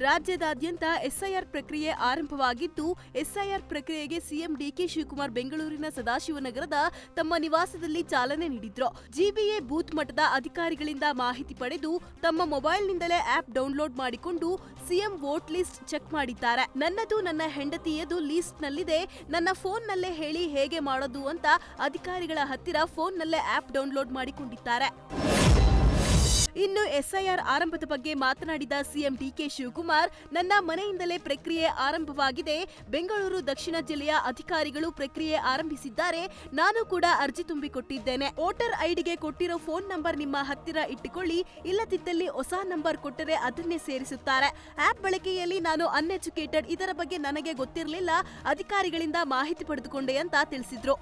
ರಾಜ್ಯದಾದ್ಯಂತ ಎಸ್ಐಆರ್ ಪ್ರಕ್ರಿಯೆ ಆರಂಭವಾಗಿದ್ದು, ಎಸ್ಐಆರ್ ಪ್ರಕ್ರಿಯೆಗೆ ಸಿಎಂ ಡಿಕೆ ಶಿವಕುಮಾರ್ ಬೆಂಗಳೂರಿನ ಸದಾಶಿವನಗರದ ತಮ್ಮ ನಿವಾಸದಲ್ಲಿ ಚಾಲನೆ ನೀಡಿದ್ರು. ಜಿಬಿಎ ಬೂತ್ ಮಟ್ಟದ ಅಧಿಕಾರಿಗಳಿಂದ ಮಾಹಿತಿ ಪಡೆದು ತಮ್ಮ ಮೊಬೈಲ್ನಿಂದಲೇ ಆಪ್ ಡೌನ್ಲೋಡ್ ಮಾಡಿಕೊಂಡು ಸಿಎಂ ವೋಟ್ ಲಿಸ್ಟ್ ಚೆಕ್ ಮಾಡಿದ್ದಾರೆ. ನನ್ನದು ನನ್ನ ಹೆಂಡತಿಯದು ಲಿಸ್ಟ್ನಲ್ಲಿದೆ, ನನ್ನ ಫೋನ್ನಲ್ಲೇ ಹೇಳಿ ಹೇಗೆ ಮಾಡೋದು ಅಂತ ಅಧಿಕಾರಿಗಳ ಹತ್ತಿರ ಫೋನ್ನಲ್ಲೇ ಆಪ್ ಡೌನ್ಲೋಡ್ ಮಾಡಿಕೊಂಡಿದ್ದಾರೆ. ಇನ್ನು ಎಸ್ಐಆರ್ ಆರಂಭದ ಬಗ್ಗೆ ಮಾತನಾಡಿದ ಸಿಎಂ ಡಿಕೆ ಶಿವಕುಮಾರ್, ನನ್ನ ಮನೆಯಿಂದಲೇ ಪ್ರಕ್ರಿಯೆ ಆರಂಭವಾಗಿದೆ. ಬೆಂಗಳೂರು ದಕ್ಷಿಣ ಜಿಲ್ಲೆಯ ಅಧಿಕಾರಿಗಳು ಪ್ರಕ್ರಿಯೆ ಆರಂಭಿಸಿದ್ದಾರೆ. ನಾನು ಕೂಡ ಅರ್ಜಿ ತುಂಬಿಕೊಟ್ಟಿದ್ದೇನೆ. ವೋಟರ್ ಐಡಿಗೆ ಕೊಟ್ಟಿರೋ ಫೋನ್ ನಂಬರ್ ನಿಮ್ಮ ಹತ್ತಿರ ಇಟ್ಟುಕೊಳ್ಳಿ, ಇಲ್ಲದಿದ್ದಲ್ಲಿ ಹೊಸ ನಂಬರ್ ಕೊಟ್ಟರೆ ಅದನ್ನೇ ಸೇರಿಸುತ್ತಾರೆ. ಆಪ್ ಬಳಕೆಯಲ್ಲಿ ನಾನು ಅನ್ಎಜುಕೇಟೆಡ್, ಇದರ ಬಗ್ಗೆ ನನಗೆ ಗೊತ್ತಿರಲಿಲ್ಲ, ಅಧಿಕಾರಿಗಳಿಂದ ಮಾಹಿತಿ ಪಡೆದುಕೊಂಡೆ ಅಂತ ತಿಳಿಸಿದ್ರು.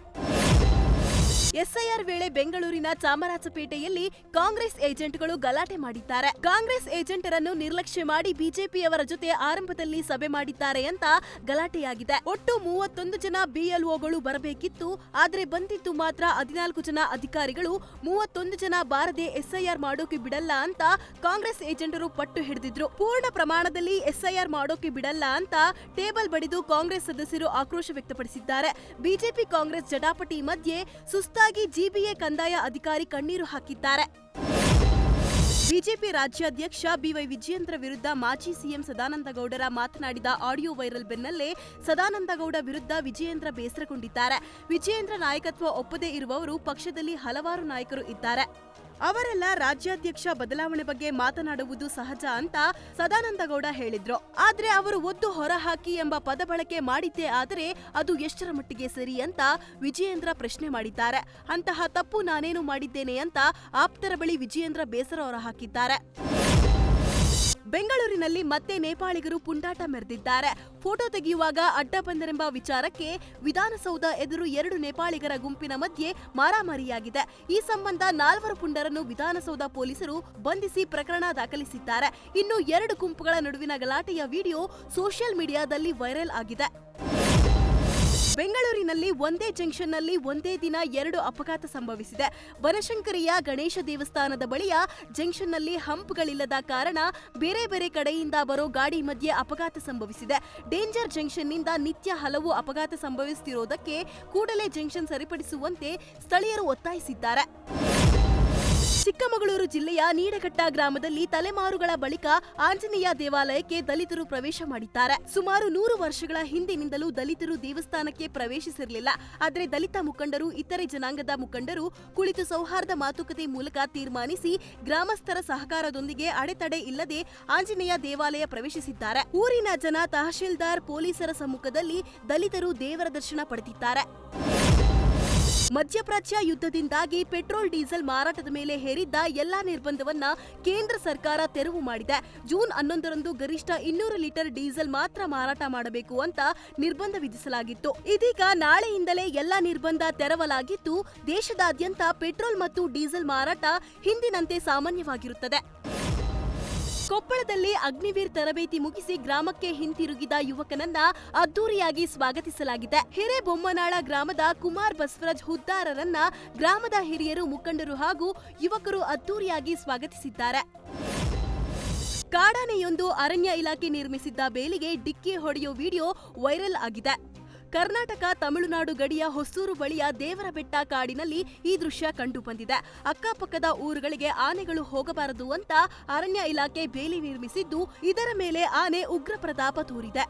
ಎಸ್ಐಆರ್ ವೇಳೆ ಬೆಂಗಳೂರಿನ ಚಾಮರಾಜಪೇಟೆಯಲ್ಲಿ ಕಾಂಗ್ರೆಸ್ ಏಜೆಂಟ್ಗಳು ಗಲಾಟೆ ಮಾಡಿದ್ದಾರೆ. ಕಾಂಗ್ರೆಸ್ ಏಜೆಂಟರನ್ನು ನಿರ್ಲಕ್ಷ್ಯ ಮಾಡಿ ಬಿಜೆಪಿಯವರ ಜೊತೆ ಆರಂಭದಲ್ಲಿ ಸಭೆ ಮಾಡಿದ್ದಾರೆ ಅಂತ ಗಲಾಟೆಯಾಗಿದೆ. ಒಟ್ಟು 31 ಜನ ಬಿಎಲ್ಒಗಳು ಬರಬೇಕಿತ್ತು, ಆದ್ರೆ ಬಂದಿದ್ದು ಮಾತ್ರ 14 ಜನ ಅಧಿಕಾರಿಗಳು. 31 ಜನ ಬಾರದೆ ಎಸ್ಐಆರ್ ಮಾಡೋಕೆ ಬಿಡಲ್ಲ ಅಂತ ಕಾಂಗ್ರೆಸ್ ಏಜೆಂಟರು ಪಟ್ಟು ಹಿಡಿದಿದ್ರು. ಪೂರ್ಣ ಪ್ರಮಾಣದಲ್ಲಿ ಎಸ್ಐಆರ್ ಮಾಡೋಕೆ ಬಿಡಲ್ಲ ಅಂತ ಟೇಬಲ್ ಬಡಿದು ಕಾಂಗ್ರೆಸ್ ಸದಸ್ಯರು ಆಕ್ರೋಶ ವ್ಯಕ್ತಪಡಿಸಿದ್ದಾರೆ. ಬಿಜೆಪಿ ಕಾಂಗ್ರೆಸ್ ಜಟಾಪಟಿ ಮಧ್ಯೆ ಸುಸ್ತಾಗಿ ಜಿಬಿಎ ಕಂದಾಯ ಅಧಿಕಾರಿ ಕಣ್ಣೀರು ಹಾಕಿದ್ದಾರೆ. ಬಿಜೆಪಿ ರಾಜ್ಯಾಧ್ಯಕ್ಷ ಬಿವೈ ವಿಜಯೇಂದ್ರ ವಿರುದ್ಧ ಮಾಜಿ ಸಿಎಂ ಸದಾನಂದಗೌಡರ ಮಾತನಾಡಿದ ಆಡಿಯೋ ವೈರಲ್ ಬೆನ್ನಲ್ಲೇ ಸದಾನಂದಗೌಡ ವಿರುದ್ಧ ವಿಜಯೇಂದ್ರ ಬೇಸರಗೊಂಡಿದ್ದಾರೆ. ವಿಜಯೇಂದ್ರ ನಾಯಕತ್ವ ಒಪ್ಪದೇ ಇರುವವರು ಪಕ್ಷದಲ್ಲಿ ಹಲವಾರು ನಾಯಕರು ಇದ್ದಾರೆ. ಅವರೆಲ್ಲ ರಾಜ್ಯಾಧ್ಯಕ್ಷ ಬದಲಾವಣೆ ಬಗ್ಗೆ ಮಾತನಾಡುವುದು ಸಹಜ ಅಂತ ಸದಾನಂದಗೌಡ ಹೇಳಿದ್ರು. ಆದ್ರೆ ಅವರು ಒದ್ದು ಹೊರಹಾಕಿ ಎಂಬ ಪದ ಬಳಕೆ ಮಾಡಿದ್ದೇ ಆದರೆ ಅದು ಎಷ್ಟರ ಮಟ್ಟಿಗೆ ಸರಿ ಅಂತ ವಿಜಯೇಂದ್ರ ಪ್ರಶ್ನೆ ಮಾಡಿದ್ದಾರೆ. ಅಂತಹ ತಪ್ಪು ನಾನೇನು ಮಾಡಿದ್ದೇನೆ ಅಂತ ಆಪ್ತರ ಬಳಿ ವಿಜಯೇಂದ್ರ ಬೇಸರ ಹೊರಹಾಕಿದ್ದಾರೆ. ಬೆಂಗಳೂರಿನಲ್ಲಿ ಮತ್ತೆ ನೇಪಾಳಿಗರು ಪುಂಡಾಟ ಮೆರೆದಿದ್ದಾರೆ. ಫೋಟೋ ತೆಗೆಯುವಾಗ ಅಡ್ಡ ಬಂದರೆಂಬ ವಿಚಾರಕ್ಕೆ ವಿಧಾನಸೌಧ ಎದುರು 2 ನೇಪಾಳಿಗರ ಗುಂಪಿನ ಮಧ್ಯೆ ಮಾರಾಮಾರಿಯಾಗಿದೆ. ಈ ಸಂಬಂಧ 4 ಪುಂಡರನ್ನು ವಿಧಾನಸೌಧ ಪೊಲೀಸರು ಬಂಧಿಸಿ ಪ್ರಕರಣ ದಾಖಲಿಸಿದ್ದಾರೆ. ಇನ್ನು 2 ಗುಂಪುಗಳ ನಡುವಿನ ಗಲಾಟೆಯ ವಿಡಿಯೋ ಸೋಷಿಯಲ್ ಮೀಡಿಯಾದಲ್ಲಿ ವೈರಲ್ ಆಗಿದೆ. ಬೆಂಗಳೂರಿನಲ್ಲಿ ಒಂದೇ ಜಂಕ್ಷನ್ನಲ್ಲಿ ಒಂದೇ ದಿನ 2 ಅಪಘಾತ ಸಂಭವಿಸಿದೆ. ಬನಶಂಕರಿಯ ಗಣೇಶ ದೇವಸ್ಥಾನದ ಬಳಿಯ ಜಂಕ್ಷನ್ನಲ್ಲಿ ಹಂಪ್ಗಳಿಲ್ಲದ ಕಾರಣ ಬೇರೆ ಬೇರೆ ಕಡೆಯಿಂದ ಬರೋ ಗಾಡಿ ಮಧ್ಯೆ ಅಪಘಾತ ಸಂಭವಿಸಿದೆ. ಡೇಂಜರ್ ಜಂಕ್ಷನ್ನಿಂದ ನಿತ್ಯ ಹಲವು ಅಪಘಾತ ಸಂಭವಿಸುತ್ತಿರುವುದಕ್ಕೆ ಕೂಡಲೇ ಜಂಕ್ಷನ್ ಸರಿಪಡಿಸುವಂತೆ ಸ್ಥಳೀಯರು ಒತ್ತಾಯಿಸಿದ್ದಾರೆ. ಚಿಕ್ಕಮಗಳೂರು ಜಿಲ್ಲೆಯ ನೀಡಘಟ್ಟ ಗ್ರಾಮದಲ್ಲಿ ತಲೆಮಾರುಗಳ ಬಳಿಕ ಆಂಜನೇಯ ದೇವಾಲಯಕ್ಕೆ ದಲಿತರು ಪ್ರವೇಶ ಮಾಡಿದ್ದಾರೆ. ಸುಮಾರು 100 ವರ್ಷಗಳ ಹಿಂದಿನಿಂದಲೂ ದಲಿತರು ದೇವಸ್ಥಾನಕ್ಕೆ ಪ್ರವೇಶಿಸಿರಲಿಲ್ಲ. ಆದರೆ ದಲಿತ ಮುಖಂಡರು, ಇತರೆ ಜನಾಂಗದ ಮುಖಂಡರು ಕುಳಿತು ಸೌಹಾರ್ದ ಮಾತುಕತೆ ಮೂಲಕ ತೀರ್ಮಾನಿಸಿ ಗ್ರಾಮಸ್ಥರ ಸಹಕಾರದೊಂದಿಗೆ ಅಡೆತಡೆ ಇಲ್ಲದೆ ಆಂಜನೇಯ ದೇವಾಲಯ ಪ್ರವೇಶಿಸಿದ್ದಾರೆ. ಊರಿನ ಜನ, ತಹಶೀಲ್ದಾರ್, ಪೊಲೀಸರ ಸಮ್ಮುಖದಲ್ಲಿ ದಲಿತರು ದೇವರ ದರ್ಶನ ಪಡೆದಿದ್ದಾರೆ. ಮಧ್ಯಪ್ರಾಚ್ಯ ಯುದ್ಧದಿಂದಾಗಿ ಪೆಟ್ರೋಲ್ ಡೀಸೆಲ್ ಮಾರಾಟದ ಮೇಲೆ ಹೇರಿದ್ದ ಎಲ್ಲಾ ನಿರ್ಬಂಧವನ್ನ ಕೇಂದ್ರ ಸರ್ಕಾರ ತೆರವು ಮಾಡಿದೆ. ಜೂನ್ 11ರಂದು ಗರಿಷ್ಠ 200 ಲೀಟರ್ ಡೀಸೆಲ್ ಮಾತ್ರ ಮಾರಾಟ ಮಾಡಬೇಕು ಅಂತ ನಿರ್ಬಂಧ ವಿಧಿಸಲಾಗಿತ್ತು. ಇದೀಗ ನಾಳೆಯಿಂದಲೇ ಎಲ್ಲಾ ನಿರ್ಬಂಧ ತೆರವಲಾಗಿದ್ದು, ದೇಶದಾದ್ಯಂತ ಪೆಟ್ರೋಲ್ ಮತ್ತು ಡೀಸೆಲ್ ಮಾರಾಟ ಹಿಂದಿನಂತೆ ಸಾಮಾನ್ಯವಾಗಿರುತ್ತದೆ. ಕೊಪ್ಪಳದಲ್ಲಿ ಅಗ್ನಿವೀರ್ ತರಬೇತಿ ಮುಗಿಸಿ ಗ್ರಾಮಕ್ಕೆ ಹಿಂತಿರುಗಿದ ಯುವಕನನ್ನ ಅದ್ದೂರಿಯಾಗಿ ಸ್ವಾಗತಿಸಲಾಗಿದೆ. ಹಿರೇಬೊಮ್ಮನಾಳ ಗ್ರಾಮದ ಕುಮಾರ್ ಬಸವರಾಜ್ ಹುದ್ದಾರರನ್ನ ಗ್ರಾಮದ ಹಿರಿಯರು, ಮುಖಂಡರು ಹಾಗೂ ಯುವಕರು ಅದ್ದೂರಿಯಾಗಿ ಸ್ವಾಗತಿಸಿದ್ದಾರೆ. ಕಾಡಾನೆಯೊಂದು ಅರಣ್ಯ ಇಲಾಖೆ ನಿರ್ಮಿಸಿದ್ದ ಬೇಲಿಗೆ ಡಿಕ್ಕಿ ಹೊಡೆಯೋ ವಿಡಿಯೋ ವೈರಲ್ ಆಗಿದೆ. ಕರ್ನಾಟಕ ತಮಿಳುನಾಡು ಗಡಿಯ ಹೊಸೂರು ಬಳಿಯ ದೇವರಬೆಟ್ಟ ಕಾಡಿನಲ್ಲಿ ಈ ದೃಶ್ಯ ಕಂಡುಬಂದಿದೆ. ಅಕ್ಕಪಕ್ಕದ ಊರುಗಳಿಗೆ ಆನೆಗಳು ಹೋಗಬಾರದು ಅಂತ ಅರಣ್ಯ ಇಲಾಖೆ ಬೇಲಿ ನಿರ್ಮಿಸಿದ್ದು, ಇದರ ಮೇಲೆ ಆನೆ ಉಗ್ರ ಪ್ರತಾಪ ತೋರಿದೆ.